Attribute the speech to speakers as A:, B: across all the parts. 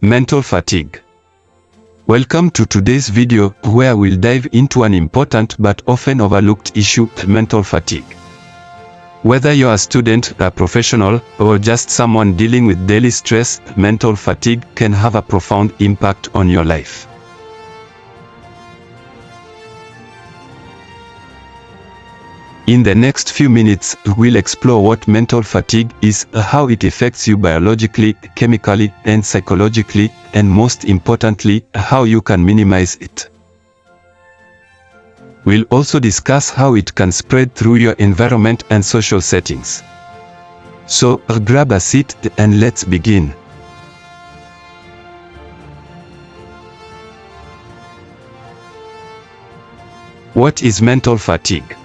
A: Mental fatigue. Welcome to today's video, where we'll dive into an important but often overlooked issue, mental fatigue. Whether you're a student, a professional, or just someone dealing with daily stress, mental fatigue can have a profound impact on your life. In the next few minutes, we'll explore what mental fatigue is, how it affects you biologically, chemically, and psychologically, and most importantly, how you can minimize it. We'll also discuss how it can spread through your environment and social settings. So, grab a seat and let's begin. What is mental fatigue?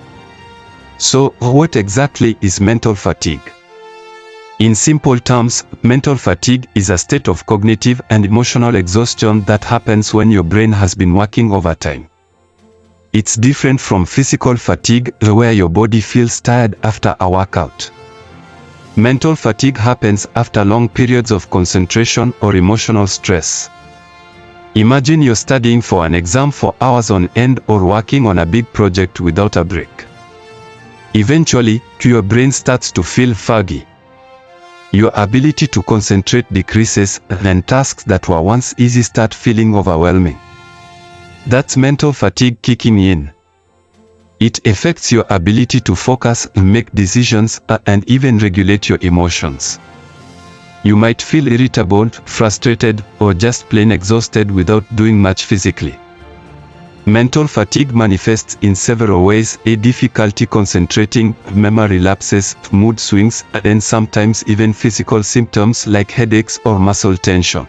A: So, what exactly is mental fatigue? In simple terms, mental fatigue is a state of cognitive and emotional exhaustion that happens when your brain has been working overtime. It's different from physical fatigue, where your body feels tired after a workout. Mental fatigue happens after long periods of concentration or emotional stress. Imagine you're studying for an exam for hours on end or working on a big project without a break. Eventually, your brain starts to feel foggy. Your ability to concentrate decreases, and tasks that were once easy start feeling overwhelming. That's mental fatigue kicking in. It affects your ability to focus, make decisions, and even regulate your emotions. You might feel irritable, frustrated, or just plain exhausted without doing much physically. Mental fatigue manifests in several ways: difficulty concentrating, memory lapses, mood swings, and sometimes even physical symptoms like headaches or muscle tension.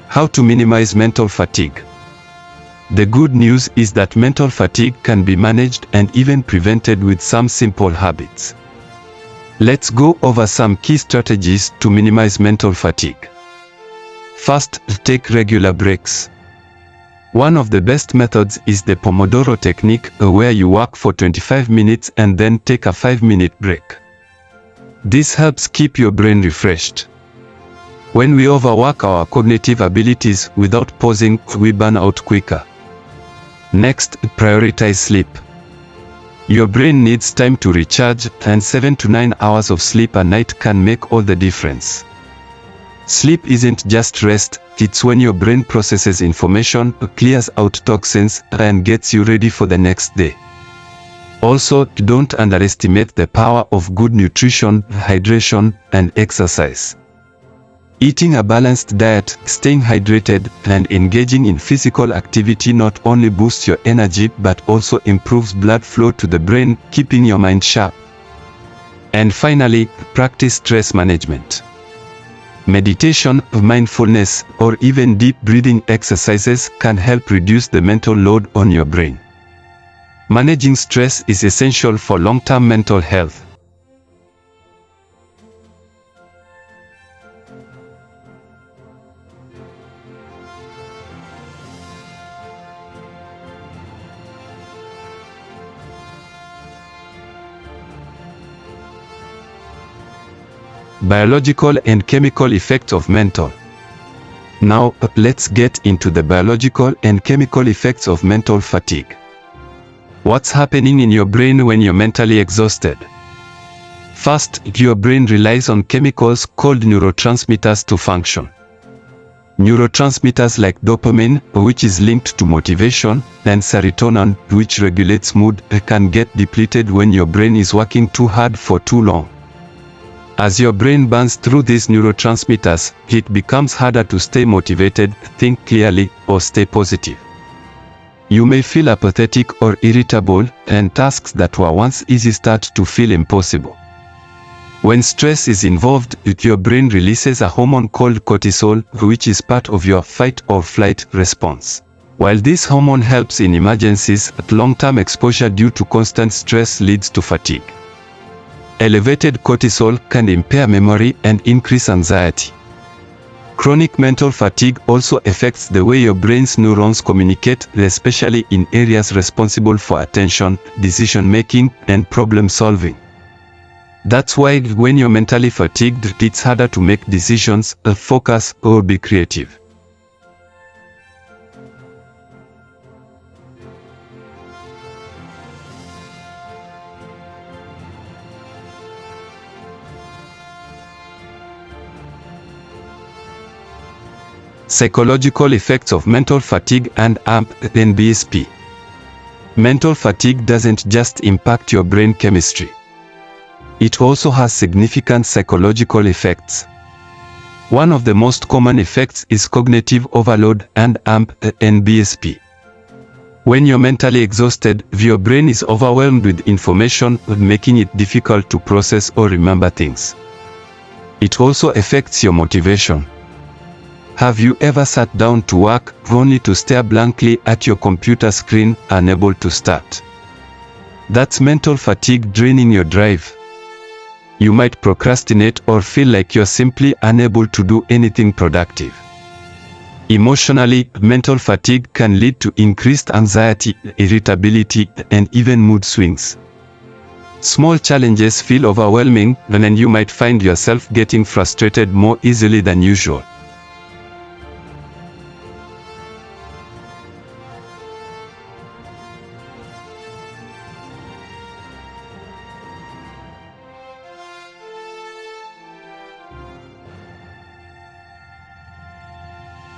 A: How to minimize mental fatigue? The good news is that mental fatigue can be managed and even prevented with some simple habits. Let's go over some key strategies to minimize mental fatigue. First, take regular breaks. One of the best methods is the Pomodoro technique, where you work for 25 minutes and then take a 5-minute break. This helps keep your brain refreshed. When we overwork our cognitive abilities without pausing, we burn out quicker. Next, prioritize sleep. Your brain needs time to recharge, and 7 to 9 hours of sleep a night can make all the difference. Sleep isn't just rest, it's when your brain processes information, clears out toxins, and gets you ready for the next day. Also, don't underestimate the power of good nutrition, hydration, and exercise. Eating a balanced diet, staying hydrated, and engaging in physical activity not only boosts your energy but also improves blood flow to the brain, keeping your mind sharp. And finally, practice stress management. Meditation, mindfulness, or even deep breathing exercises can help reduce the mental load on your brain. Managing stress is essential for long-term mental health. Biological and chemical effects of mental. Now, let's get into the biological and chemical effects of mental fatigue. What's happening in your brain when you're mentally exhausted? First, your brain relies on chemicals called neurotransmitters to function. Neurotransmitters like dopamine, which is linked to motivation, and serotonin, which regulates mood, can get depleted when your brain is working too hard for too long. As your brain burns through these neurotransmitters, it becomes harder to stay motivated, think clearly, or stay positive. You may feel apathetic or irritable, and tasks that were once easy start to feel impossible. When stress is involved, your brain releases a hormone called cortisol, which is part of your fight or flight response. While this hormone helps in emergencies, long-term exposure due to constant stress leads to fatigue. Elevated cortisol can impair memory and increase anxiety. Chronic mental fatigue also affects the way your brain's neurons communicate, especially in areas responsible for attention, decision-making, and problem-solving. That's why when you're mentally fatigued, it's harder to make decisions, focus, or be creative. Psychological effects of mental fatigue and MBSP. Mental fatigue doesn't just impact your brain chemistry. It also has significant psychological effects. One of the most common effects is cognitive overload and MBSP. When you're mentally exhausted, your brain is overwhelmed with information, making it difficult to process or remember things. It also affects your motivation. Have you ever sat down to work only to stare blankly at your computer screen, unable to start? That's mental fatigue draining your drive. You might procrastinate or feel like you're simply unable to do anything productive. Emotionally, mental fatigue can lead to increased anxiety, irritability, and even mood swings. Small challenges feel overwhelming, and you might find yourself getting frustrated more easily than usual.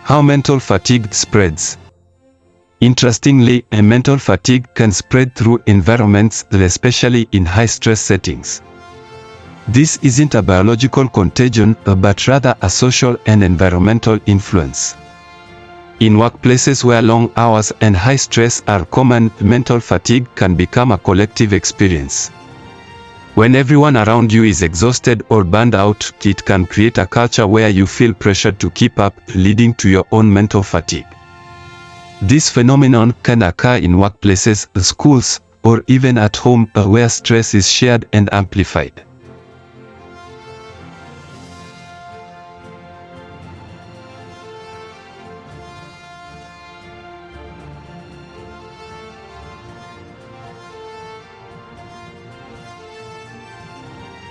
A: How mental fatigue spreads. Interestingly, mental fatigue can spread through environments, especially in high-stress settings. This isn't a biological contagion, but rather a social and environmental influence. In workplaces where long hours and high stress are common, mental fatigue can become a collective experience. When everyone around you is exhausted or burned out, it can create a culture where you feel pressured to keep up, leading to your own mental fatigue. This phenomenon can occur in workplaces, schools, or even at home, where stress is shared and amplified.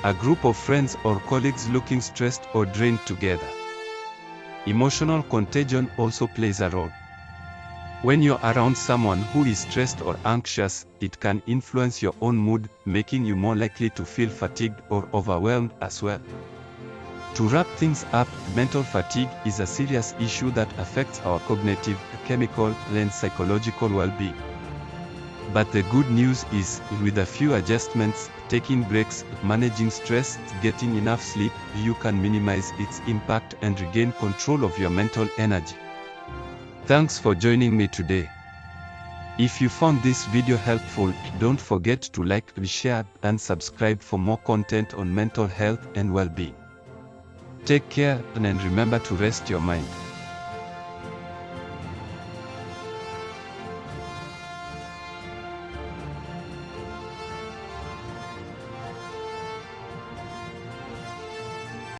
A: A group of friends or colleagues looking stressed or drained together. Emotional contagion also plays a role. When you're around someone who is stressed or anxious, it can influence your own mood, making you more likely to feel fatigued or overwhelmed as well. To wrap things up, mental fatigue is a serious issue that affects our cognitive, chemical, and psychological well-being. But the good news is, with a few adjustments, taking breaks, managing stress, getting enough sleep, you can minimize its impact and regain control of your mental energy. Thanks for joining me today. If you found this video helpful, don't forget to like, share, and subscribe for more content on mental health and well-being. Take care, and remember to rest your mind.